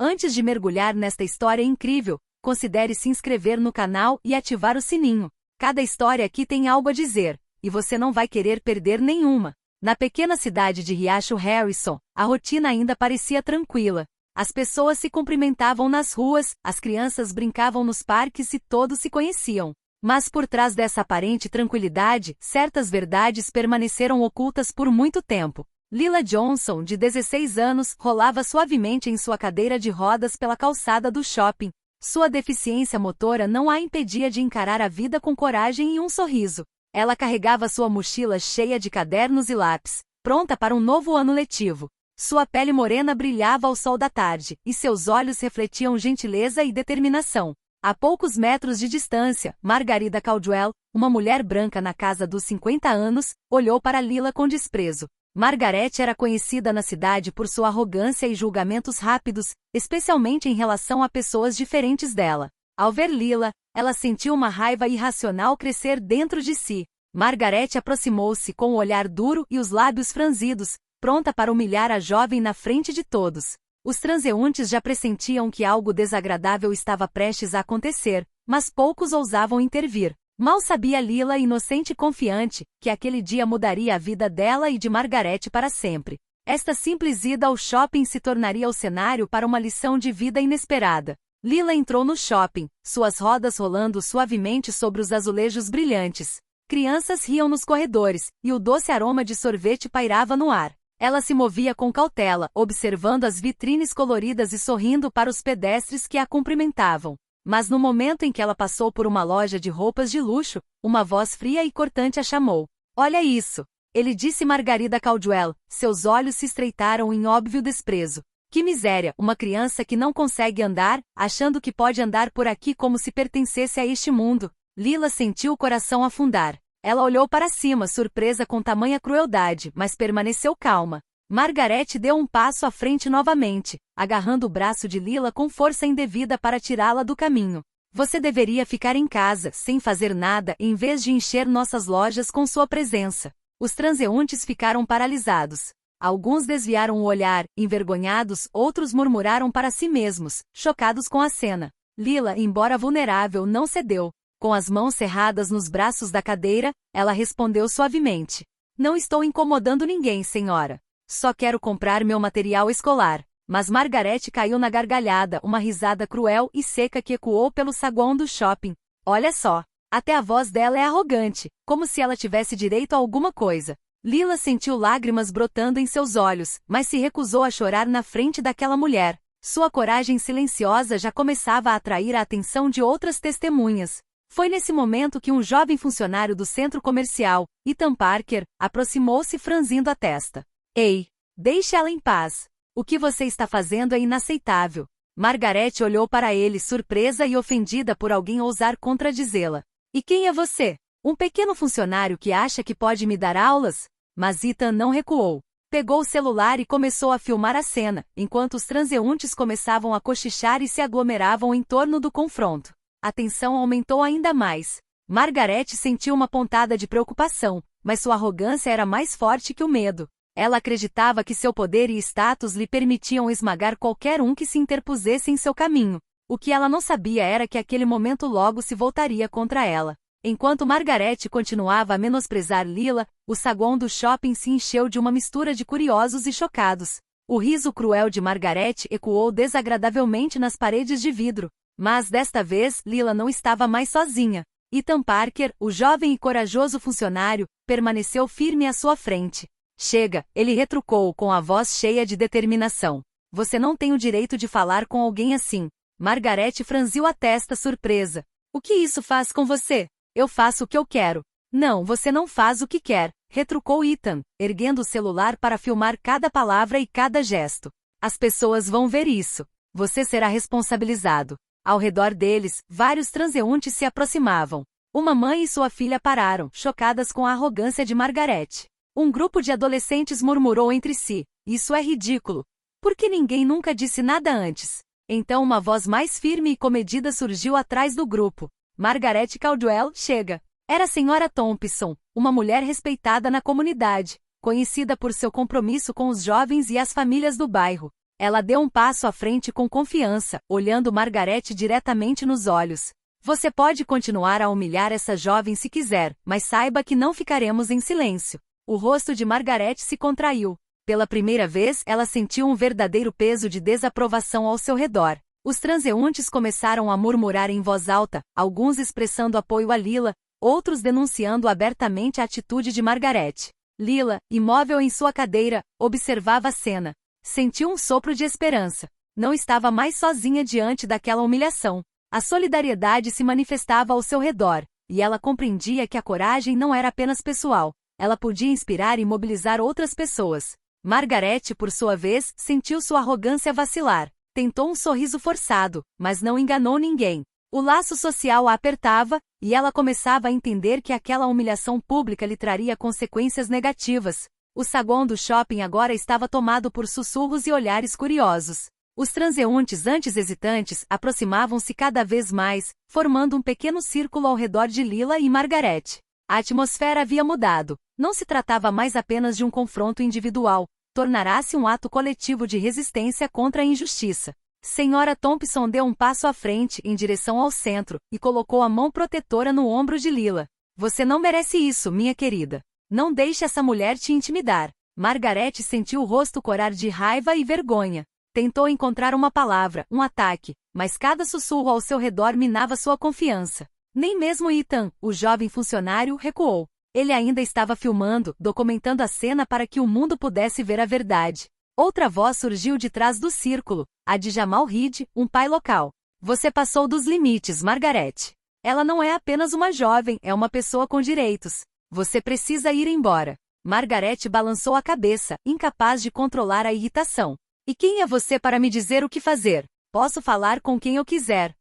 Antes de mergulhar nesta história incrível, considere se inscrever no canal e ativar o sininho. Cada história aqui tem algo a dizer, e você não vai querer perder nenhuma. Na pequena cidade de Riacho Harrison, a rotina ainda parecia tranquila. As pessoas se cumprimentavam nas ruas, as crianças brincavam nos parques e todos se conheciam. Mas por trás dessa aparente tranquilidade, certas verdades permaneceram ocultas por muito tempo. Lila Johnson, de 16 anos, rolava suavemente em sua cadeira de rodas pela calçada do shopping. Sua deficiência motora não a impedia de encarar a vida com coragem e um sorriso. Ela carregava sua mochila cheia de cadernos e lápis, pronta para um novo ano letivo. Sua pele morena brilhava ao sol da tarde, e seus olhos refletiam gentileza e determinação. A poucos metros de distância, Margarida Caldwell, uma mulher branca na casa dos 50 anos, olhou para Lila com desprezo. Margaret era conhecida na cidade por sua arrogância e julgamentos rápidos, especialmente em relação a pessoas diferentes dela. Ao ver Lila, ela sentiu uma raiva irracional crescer dentro de si. Margaret aproximou-se com o olhar duro e os lábios franzidos, pronta para humilhar a jovem na frente de todos. Os transeuntes já pressentiam que algo desagradável estava prestes a acontecer, mas poucos ousavam intervir. Mal sabia Lila, inocente e confiante, que aquele dia mudaria a vida dela e de Margaret para sempre. Esta simples ida ao shopping se tornaria o cenário para uma lição de vida inesperada. Lila entrou no shopping, suas rodas rolando suavemente sobre os azulejos brilhantes. Crianças riam nos corredores, e o doce aroma de sorvete pairava no ar. Ela se movia com cautela, observando as vitrines coloridas e sorrindo para os pedestres que a cumprimentavam. Mas no momento em que ela passou por uma loja de roupas de luxo, uma voz fria e cortante a chamou. "Olha isso!" Ele disse Margarida Caldwell. Seus olhos se estreitaram em óbvio desprezo. Que miséria, uma criança que não consegue andar, achando que pode andar por aqui como se pertencesse a este mundo. Lila sentiu o coração afundar. Ela olhou para cima, surpresa com tamanha crueldade, mas permaneceu calma. Margaret deu um passo à frente novamente, agarrando o braço de Lila com força indevida para tirá-la do caminho. "Você deveria ficar em casa, sem fazer nada, em vez de encher nossas lojas com sua presença." Os transeuntes ficaram paralisados. Alguns desviaram o olhar, envergonhados, outros murmuraram para si mesmos, chocados com a cena. Lila, embora vulnerável, não cedeu. Com as mãos cerradas nos braços da cadeira, ela respondeu suavemente. "Não estou incomodando ninguém, senhora. Só quero comprar meu material escolar." Mas Margaret caiu na gargalhada, uma risada cruel e seca que ecoou pelo saguão do shopping. "Olha só, até a voz dela é arrogante, como se ela tivesse direito a alguma coisa." Lila sentiu lágrimas brotando em seus olhos, mas se recusou a chorar na frente daquela mulher. Sua coragem silenciosa já começava a atrair a atenção de outras testemunhas. Foi nesse momento que um jovem funcionário do centro comercial, Ethan Parker, aproximou-se franzindo a testa. "Ei, deixe ela em paz. O que você está fazendo é inaceitável." Margaret olhou para ele surpresa e ofendida por alguém ousar contradizê-la. "E quem é você? Um pequeno funcionário que acha que pode me dar aulas?" Mas Ethan não recuou. Pegou o celular e começou a filmar a cena, enquanto os transeuntes começavam a cochichar e se aglomeravam em torno do confronto. A tensão aumentou ainda mais. Margaret sentiu uma pontada de preocupação, mas sua arrogância era mais forte que o medo. Ela acreditava que seu poder e status lhe permitiam esmagar qualquer um que se interpusesse em seu caminho. O que ela não sabia era que aquele momento logo se voltaria contra ela. Enquanto Margaret continuava a menosprezar Lila, o saguão do shopping se encheu de uma mistura de curiosos e chocados. O riso cruel de Margaret ecoou desagradavelmente nas paredes de vidro. Mas desta vez Lila não estava mais sozinha. Ethan Parker, o jovem e corajoso funcionário, permaneceu firme à sua frente. "Chega", ele retrucou com a voz cheia de determinação. "Você não tem o direito de falar com alguém assim." Margaret franziu a testa surpresa. "O que isso faz com você?" "Eu faço o que eu quero." "Não, você não faz o que quer", retrucou Ethan, erguendo o celular para filmar cada palavra e cada gesto. "As pessoas vão ver isso. Você será responsabilizado." Ao redor deles, vários transeuntes se aproximavam. Uma mãe e sua filha pararam, chocadas com a arrogância de Margaret. Um grupo de adolescentes murmurou entre si: "Isso é ridículo. Por que ninguém nunca disse nada antes?" Então uma voz mais firme e comedida surgiu atrás do grupo. "Margaret Caldwell, chega." Era a Sra. Thompson, uma mulher respeitada na comunidade, conhecida por seu compromisso com os jovens e as famílias do bairro. Ela deu um passo à frente com confiança, olhando Margaret diretamente nos olhos. Você pode continuar a humilhar essa jovem se quiser, mas saiba que não ficaremos em silêncio. O rosto de Margaret se contraiu. Pela primeira vez, ela sentiu um verdadeiro peso de desaprovação ao seu redor. Os transeuntes começaram a murmurar em voz alta, alguns expressando apoio a Lila, outros denunciando abertamente a atitude de Margaret. Lila, imóvel em sua cadeira, observava a cena. Sentiu um sopro de esperança. Não estava mais sozinha diante daquela humilhação. A solidariedade se manifestava ao seu redor, e ela compreendia que a coragem não era apenas pessoal. Ela podia inspirar e mobilizar outras pessoas. Margaret, por sua vez, sentiu sua arrogância vacilar. Tentou um sorriso forçado, mas não enganou ninguém. O laço social a apertava, e ela começava a entender que aquela humilhação pública lhe traria consequências negativas. O saguão do shopping agora estava tomado por sussurros e olhares curiosos. Os transeuntes, antes hesitantes, aproximavam-se cada vez mais, formando um pequeno círculo ao redor de Lila e Margaret. A atmosfera havia mudado. Não se tratava mais apenas de um confronto individual, tornará-se um ato coletivo de resistência contra a injustiça. Senhora Thompson deu um passo à frente, em direção ao centro, e colocou a mão protetora no ombro de Lila. Você não merece isso, minha querida. Não deixe essa mulher te intimidar. Margaret sentiu o rosto corar de raiva e vergonha. Tentou encontrar uma palavra, um ataque, mas cada sussurro ao seu redor minava sua confiança. Nem mesmo Ethan, o jovem funcionário, recuou. Ele ainda estava filmando, documentando a cena para que o mundo pudesse ver a verdade. Outra voz surgiu de trás do círculo, a de Jamal Reed, um pai local. Você passou dos limites, Margaret. Ela não é apenas uma jovem, é uma pessoa com direitos. Você precisa ir embora. Margaret balançou a cabeça, incapaz de controlar a irritação. E quem é você para me dizer o que fazer? Posso falar com quem eu quiser.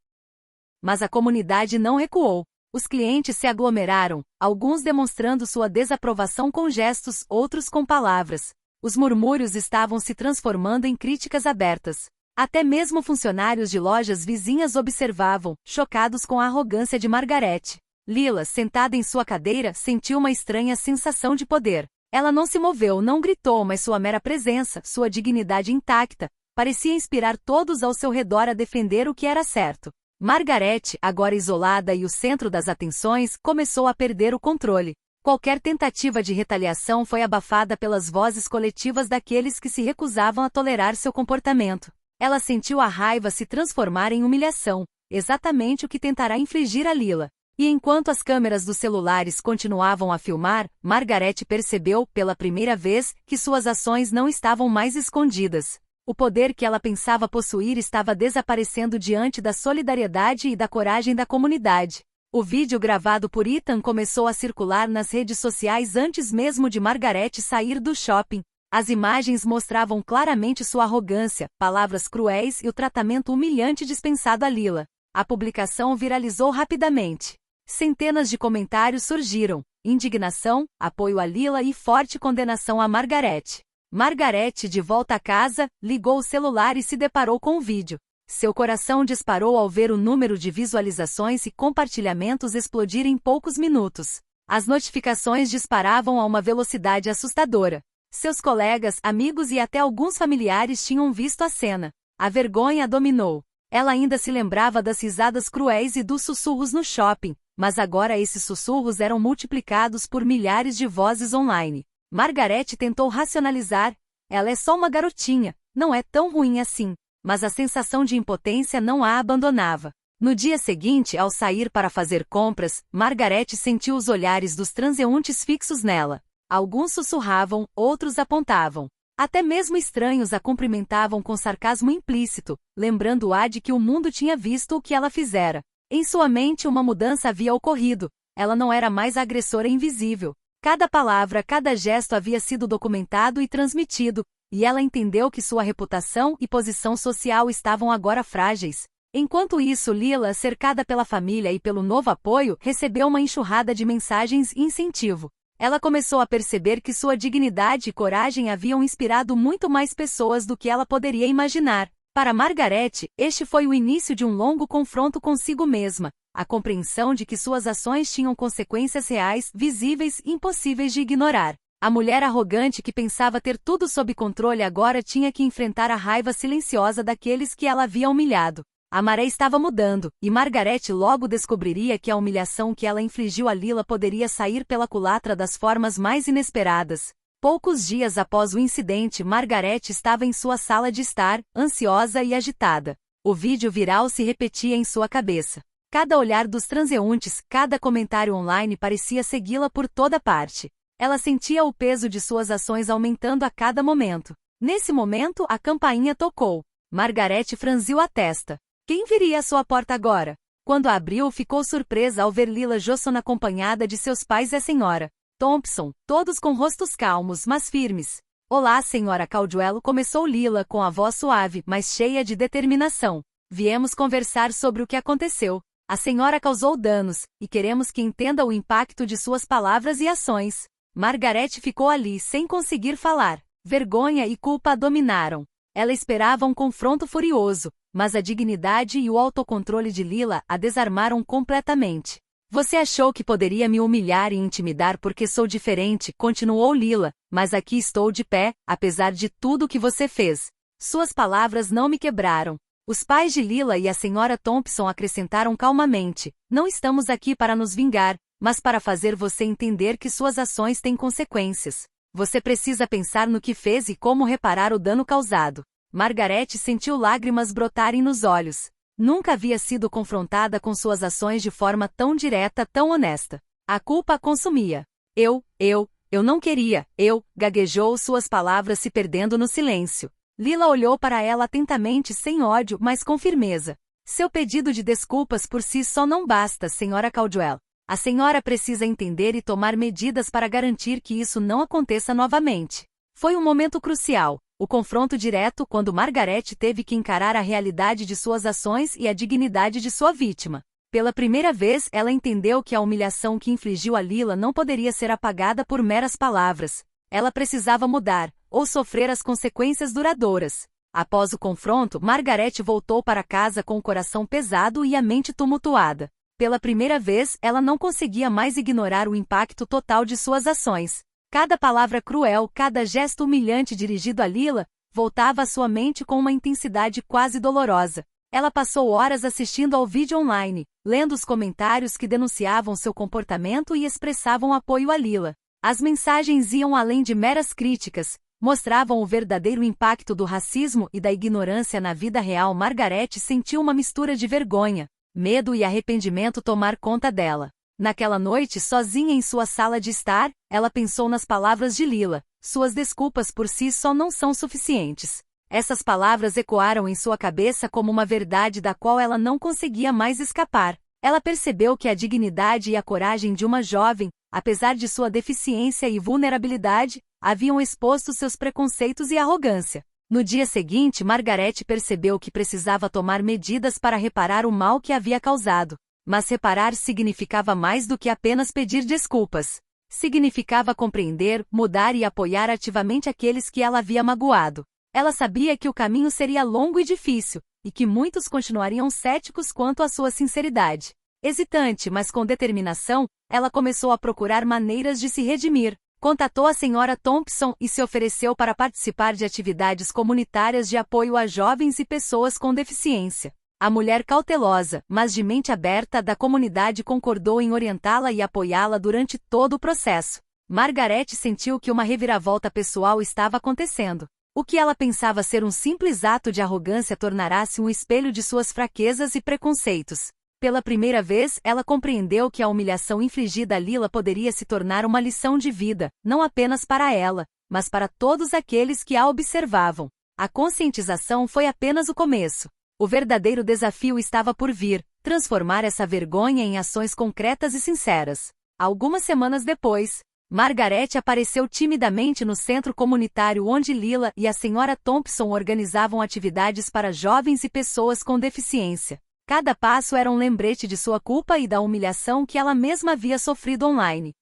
Mas a comunidade não recuou. Os clientes se aglomeraram, alguns demonstrando sua desaprovação com gestos, outros com palavras. Os murmúrios estavam se transformando em críticas abertas. Até mesmo funcionários de lojas vizinhas observavam, chocados com a arrogância de Margaret. Lila, sentada em sua cadeira, sentiu uma estranha sensação de poder. Ela não se moveu, não gritou, mas sua mera presença, sua dignidade intacta, parecia inspirar todos ao seu redor a defender o que era certo. Margaret, agora isolada e o centro das atenções, começou a perder o controle. Qualquer tentativa de retaliação foi abafada pelas vozes coletivas daqueles que se recusavam a tolerar seu comportamento. Ela sentiu a raiva se transformar em humilhação, exatamente o que tentará infligir a Lila. E enquanto as câmeras dos celulares continuavam a filmar, Margaret percebeu, pela primeira vez, que suas ações não estavam mais escondidas. O poder que ela pensava possuir estava desaparecendo diante da solidariedade e da coragem da comunidade. O vídeo gravado por Ethan começou a circular nas redes sociais antes mesmo de Margaret sair do shopping. As imagens mostravam claramente sua arrogância, palavras cruéis e o tratamento humilhante dispensado a Lila. A publicação viralizou rapidamente. Centenas de comentários surgiram, indignação, apoio a Lila e forte condenação a Margaret. Margaret, de volta a casa, ligou o celular e se deparou com o vídeo. Seu coração disparou ao ver o número de visualizações e compartilhamentos explodir em poucos minutos. As notificações disparavam a uma velocidade assustadora. Seus colegas, amigos e até alguns familiares tinham visto a cena. A vergonha a dominou. Ela ainda se lembrava das risadas cruéis e dos sussurros no shopping, mas agora esses sussurros eram multiplicados por milhares de vozes online. Margaret tentou racionalizar. Ela é só uma garotinha, não é tão ruim assim. Mas a sensação de impotência não a abandonava. No dia seguinte, ao sair para fazer compras, Margaret sentiu os olhares dos transeuntes fixos nela. Alguns sussurravam, outros apontavam. Até mesmo estranhos a cumprimentavam com sarcasmo implícito, lembrando-a de que o mundo tinha visto o que ela fizera. Em sua mente uma mudança havia ocorrido. Ela não era mais a agressora invisível. Cada palavra, cada gesto havia sido documentado e transmitido, e ela entendeu que sua reputação e posição social estavam agora frágeis. Enquanto isso, Lila, cercada pela família e pelo novo apoio, recebeu uma enxurrada de mensagens e incentivo. Ela começou a perceber que sua dignidade e coragem haviam inspirado muito mais pessoas do que ela poderia imaginar. Para Margaret, este foi o início de um longo confronto consigo mesma, a compreensão de que suas ações tinham consequências reais, visíveis e impossíveis de ignorar. A mulher arrogante que pensava ter tudo sob controle agora tinha que enfrentar a raiva silenciosa daqueles que ela havia humilhado. A maré estava mudando, e Margaret logo descobriria que a humilhação que ela infligiu a Lila poderia sair pela culatra das formas mais inesperadas. Poucos dias após o incidente, Margaret estava em sua sala de estar, ansiosa e agitada. O vídeo viral se repetia em sua cabeça. Cada olhar dos transeuntes, cada comentário online parecia segui-la por toda parte. Ela sentia o peso de suas ações aumentando a cada momento. Nesse momento, a campainha tocou. Margaret franziu a testa. Quem viria à sua porta agora? Quando a abriu, ficou surpresa ao ver Lila Johnson acompanhada de seus pais e a senhora Thompson, todos com rostos calmos, mas firmes. Olá, senhora Caldwell, começou Lila com a voz suave, mas cheia de determinação. Viemos conversar sobre o que aconteceu. A senhora causou danos, e queremos que entenda o impacto de suas palavras e ações. Margaret ficou ali sem conseguir falar. Vergonha e culpa a dominaram. Ela esperava um confronto furioso, mas a dignidade e o autocontrole de Lila a desarmaram completamente. Você achou que poderia me humilhar e intimidar porque sou diferente, continuou Lila, mas aqui estou de pé, apesar de tudo que você fez. Suas palavras não me quebraram. Os pais de Lila e a senhora Thompson acrescentaram calmamente, não estamos aqui para nos vingar, mas para fazer você entender que suas ações têm consequências. Você precisa pensar no que fez e como reparar o dano causado. Margaret sentiu lágrimas brotarem nos olhos. Nunca havia sido confrontada com suas ações de forma tão direta, tão honesta. A culpa a consumia. Eu não queria, gaguejou suas palavras se perdendo no silêncio. Lila olhou para ela atentamente sem ódio, mas com firmeza. Seu pedido de desculpas por si só não basta, senhora Caldwell. A senhora precisa entender e tomar medidas para garantir que isso não aconteça novamente. Foi um momento crucial. O confronto direto quando Margaret teve que encarar a realidade de suas ações e a dignidade de sua vítima. Pela primeira vez, ela entendeu que a humilhação que infligiu a Lila não poderia ser apagada por meras palavras. Ela precisava mudar, ou sofrer as consequências duradouras. Após o confronto, Margaret voltou para casa com o coração pesado e a mente tumultuada. Pela primeira vez, ela não conseguia mais ignorar o impacto total de suas ações. Cada palavra cruel, cada gesto humilhante dirigido a Lila, voltava à sua mente com uma intensidade quase dolorosa. Ela passou horas assistindo ao vídeo online, lendo os comentários que denunciavam seu comportamento e expressavam apoio a Lila. As mensagens iam além de meras críticas, mostravam o verdadeiro impacto do racismo e da ignorância na vida real. Margaret sentiu uma mistura de vergonha, medo e arrependimento tomar conta dela. Naquela noite, sozinha em sua sala de estar, ela pensou nas palavras de Lila. Suas desculpas por si só não são suficientes. Essas palavras ecoaram em sua cabeça como uma verdade da qual ela não conseguia mais escapar. Ela percebeu que a dignidade e a coragem de uma jovem, apesar de sua deficiência e vulnerabilidade, haviam exposto seus preconceitos e arrogância. No dia seguinte, Margaret percebeu que precisava tomar medidas para reparar o mal que havia causado. Mas reparar significava mais do que apenas pedir desculpas. Significava compreender, mudar e apoiar ativamente aqueles que ela havia magoado. Ela sabia que o caminho seria longo e difícil, e que muitos continuariam céticos quanto à sua sinceridade. Hesitante, mas com determinação, ela começou a procurar maneiras de se redimir. Contatou a senhora Thompson e se ofereceu para participar de atividades comunitárias de apoio a jovens e pessoas com deficiência. A mulher cautelosa, mas de mente aberta da comunidade concordou em orientá-la e apoiá-la durante todo o processo. Margaret sentiu que uma reviravolta pessoal estava acontecendo. O que ela pensava ser um simples ato de arrogância tornara-se um espelho de suas fraquezas e preconceitos. Pela primeira vez, ela compreendeu que a humilhação infligida a Lila poderia se tornar uma lição de vida, não apenas para ela, mas para todos aqueles que a observavam. A conscientização foi apenas o começo. O verdadeiro desafio estava por vir, transformar essa vergonha em ações concretas e sinceras. Algumas semanas depois, Margaret apareceu timidamente no centro comunitário onde Lila e a senhora Thompson organizavam atividades para jovens e pessoas com deficiência. Cada passo era um lembrete de sua culpa e da humilhação que ela mesma havia sofrido online.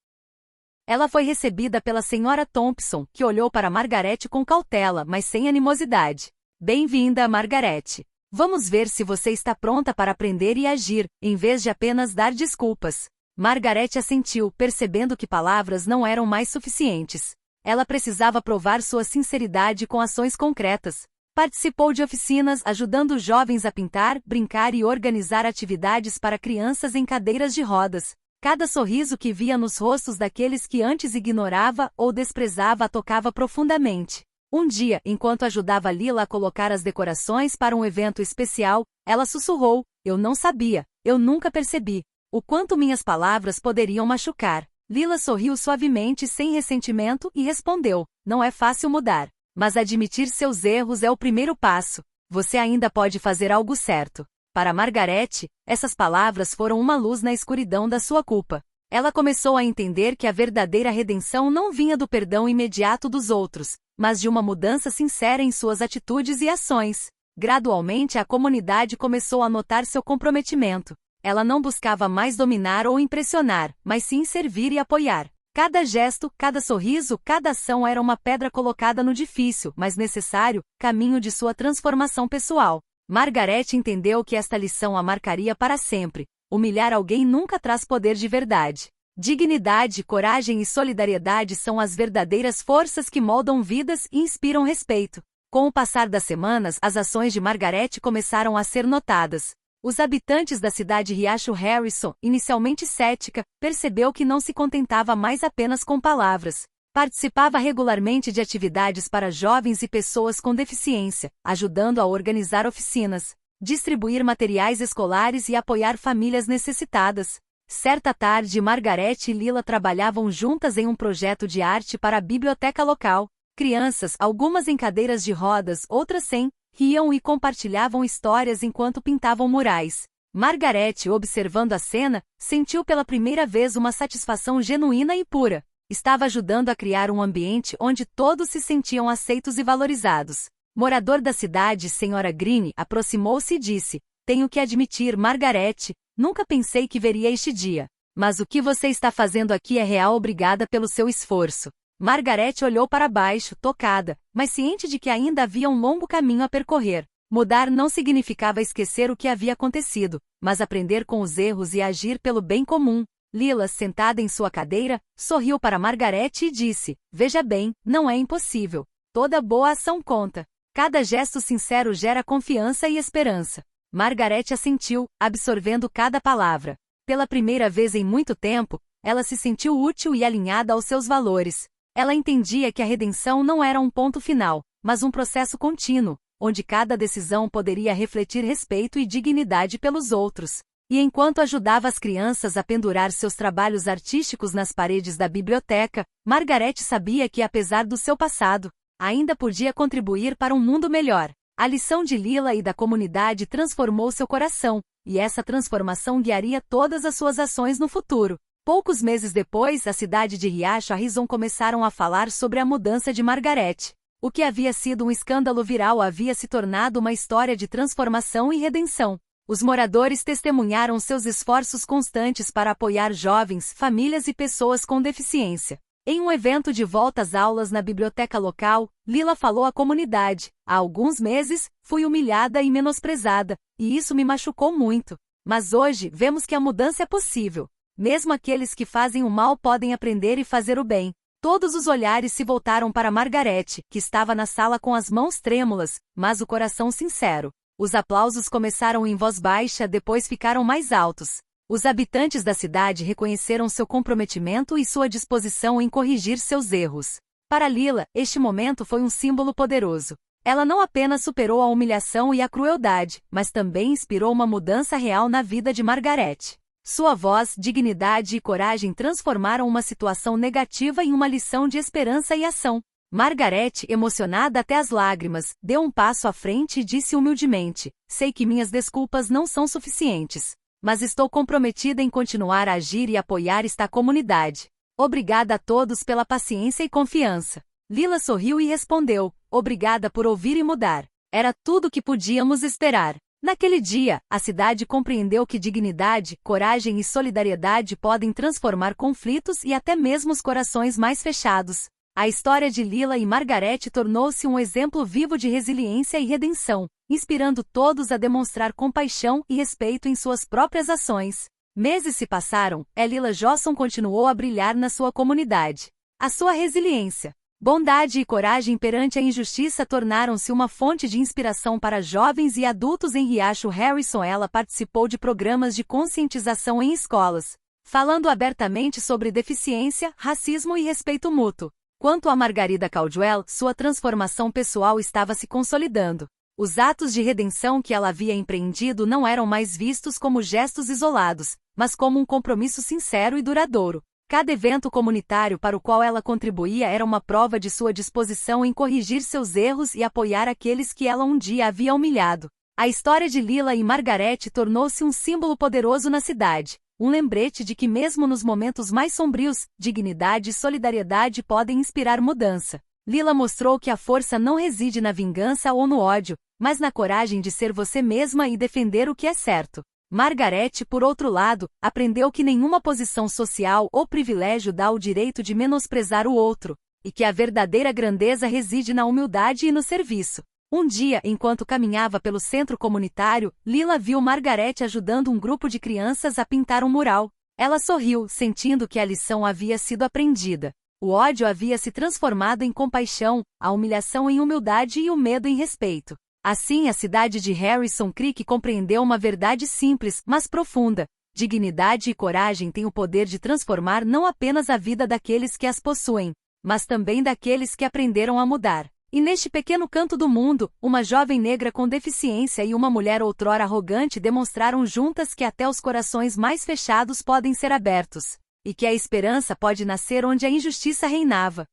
Ela foi recebida pela senhora Thompson, que olhou para Margaret com cautela, mas sem animosidade. Bem-vinda, Margaret. Vamos ver se você está pronta para aprender e agir, em vez de apenas dar desculpas. Margaret assentiu, percebendo que palavras não eram mais suficientes. Ela precisava provar sua sinceridade com ações concretas. Participou de oficinas ajudando jovens a pintar, brincar e organizar atividades para crianças em cadeiras de rodas. Cada sorriso que via nos rostos daqueles que antes ignorava ou desprezava a tocava profundamente. Um dia, enquanto ajudava Lila a colocar as decorações para um evento especial, ela sussurrou: "Eu não sabia, eu nunca percebi o quanto minhas palavras poderiam machucar." Lila sorriu suavemente sem ressentimento e respondeu: "Não é fácil mudar, mas admitir seus erros é o primeiro passo. Você ainda pode fazer algo certo." Para Margarete, essas palavras foram uma luz na escuridão da sua culpa. Ela começou a entender que a verdadeira redenção não vinha do perdão imediato dos outros, mas de uma mudança sincera em suas atitudes e ações. Gradualmente a comunidade começou a notar seu comprometimento. Ela não buscava mais dominar ou impressionar, mas sim servir e apoiar. Cada gesto, cada sorriso, cada ação era uma pedra colocada no difícil, mas necessário, caminho de sua transformação pessoal. Margarete entendeu que esta lição a marcaria para sempre. Humilhar alguém nunca traz poder de verdade. Dignidade, coragem e solidariedade são as verdadeiras forças que moldam vidas e inspiram respeito. Com o passar das semanas, as ações de Margarete começaram a ser notadas. Os habitantes da cidade Riacho Harrison, inicialmente cética, percebeu que não se contentava mais apenas com palavras. Participava regularmente de atividades para jovens e pessoas com deficiência, ajudando a organizar oficinas, distribuir materiais escolares e apoiar famílias necessitadas. Certa tarde, Margarete e Lila trabalhavam juntas em um projeto de arte para a biblioteca local. Crianças, algumas em cadeiras de rodas, outras sem, riam e compartilhavam histórias enquanto pintavam murais. Margarete, observando a cena, sentiu pela primeira vez uma satisfação genuína e pura. Estava ajudando a criar um ambiente onde todos se sentiam aceitos e valorizados. Morador da cidade, Sra. Green, aproximou-se e disse: "Tenho que admitir, Margarete, nunca pensei que veria este dia. Mas o que você está fazendo aqui é real. Obrigada pelo seu esforço." Margarete olhou para baixo, tocada, mas ciente de que ainda havia um longo caminho a percorrer. Mudar não significava esquecer o que havia acontecido, mas aprender com os erros e agir pelo bem comum. Lila, sentada em sua cadeira, sorriu para Margarete e disse: "Veja bem, não é impossível. Toda boa ação conta. Cada gesto sincero gera confiança e esperança." Margarete assentiu, absorvendo cada palavra. Pela primeira vez em muito tempo, ela se sentiu útil e alinhada aos seus valores. Ela entendia que a redenção não era um ponto final, mas um processo contínuo, onde cada decisão poderia refletir respeito e dignidade pelos outros. E enquanto ajudava as crianças a pendurar seus trabalhos artísticos nas paredes da biblioteca, Margarete sabia que, apesar do seu passado, ainda podia contribuir para um mundo melhor. A lição de Lila e da comunidade transformou seu coração, e essa transformação guiaria todas as suas ações no futuro. Poucos meses depois, a cidade de Riacho Harrison começaram a falar sobre a mudança de Margarete. O que havia sido um escândalo viral havia se tornado uma história de transformação e redenção. Os moradores testemunharam seus esforços constantes para apoiar jovens, famílias e pessoas com deficiência. Em um evento de volta às aulas na biblioteca local, Lila falou à comunidade: "Há alguns meses, fui humilhada e menosprezada, e isso me machucou muito. Mas hoje, vemos que a mudança é possível. Mesmo aqueles que fazem o mal podem aprender e fazer o bem." Todos os olhares se voltaram para Margarete, que estava na sala com as mãos trêmulas, mas o coração sincero. Os aplausos começaram em voz baixa, depois ficaram mais altos. Os habitantes da cidade reconheceram seu comprometimento e sua disposição em corrigir seus erros. Para Lila, este momento foi um símbolo poderoso. Ela não apenas superou a humilhação e a crueldade, mas também inspirou uma mudança real na vida de Margarete. Sua voz, dignidade e coragem transformaram uma situação negativa em uma lição de esperança e ação. Margarete, emocionada até as lágrimas, deu um passo à frente e disse humildemente: "Sei que minhas desculpas não são suficientes, mas estou comprometida em continuar a agir e apoiar esta comunidade. Obrigada a todos pela paciência e confiança." Lila sorriu e respondeu: "Obrigada por ouvir e mudar. Era tudo o que podíamos esperar." Naquele dia, a cidade compreendeu que dignidade, coragem e solidariedade podem transformar conflitos e até mesmo os corações mais fechados. A história de Lila e Margarete tornou-se um exemplo vivo de resiliência e redenção, inspirando todos a demonstrar compaixão e respeito em suas próprias ações. Meses se passaram, e Lila Josson continuou a brilhar na sua comunidade. A sua resiliência, Bondade e coragem perante a injustiça tornaram-se uma fonte de inspiração para jovens e adultos em Riacho Harrison. Ela participou de programas de conscientização em escolas, falando abertamente sobre deficiência, racismo e respeito mútuo. Quanto a Margarida Caldwell, sua transformação pessoal estava se consolidando. Os atos de redenção que ela havia empreendido não eram mais vistos como gestos isolados, mas como um compromisso sincero e duradouro. Cada evento comunitário para o qual ela contribuía era uma prova de sua disposição em corrigir seus erros e apoiar aqueles que ela um dia havia humilhado. A história de Lila e Margaret tornou-se um símbolo poderoso na cidade, um lembrete de que mesmo nos momentos mais sombrios, dignidade e solidariedade podem inspirar mudança. Lila mostrou que a força não reside na vingança ou no ódio, mas na coragem de ser você mesma e defender o que é certo. Margaret, por outro lado, aprendeu que nenhuma posição social ou privilégio dá o direito de menosprezar o outro, e que a verdadeira grandeza reside na humildade e no serviço. Um dia, enquanto caminhava pelo centro comunitário, Lila viu Margaret ajudando um grupo de crianças a pintar um mural. Ela sorriu, sentindo que a lição havia sido aprendida. O ódio havia se transformado em compaixão, a humilhação em humildade e o medo em respeito. Assim, a cidade de Harrison Creek compreendeu uma verdade simples, mas profunda. Dignidade e coragem têm o poder de transformar não apenas a vida daqueles que as possuem, mas também daqueles que aprenderam a mudar. E neste pequeno canto do mundo, uma jovem negra com deficiência e uma mulher outrora arrogante demonstraram juntas que até os corações mais fechados podem ser abertos, e que a esperança pode nascer onde a injustiça reinava.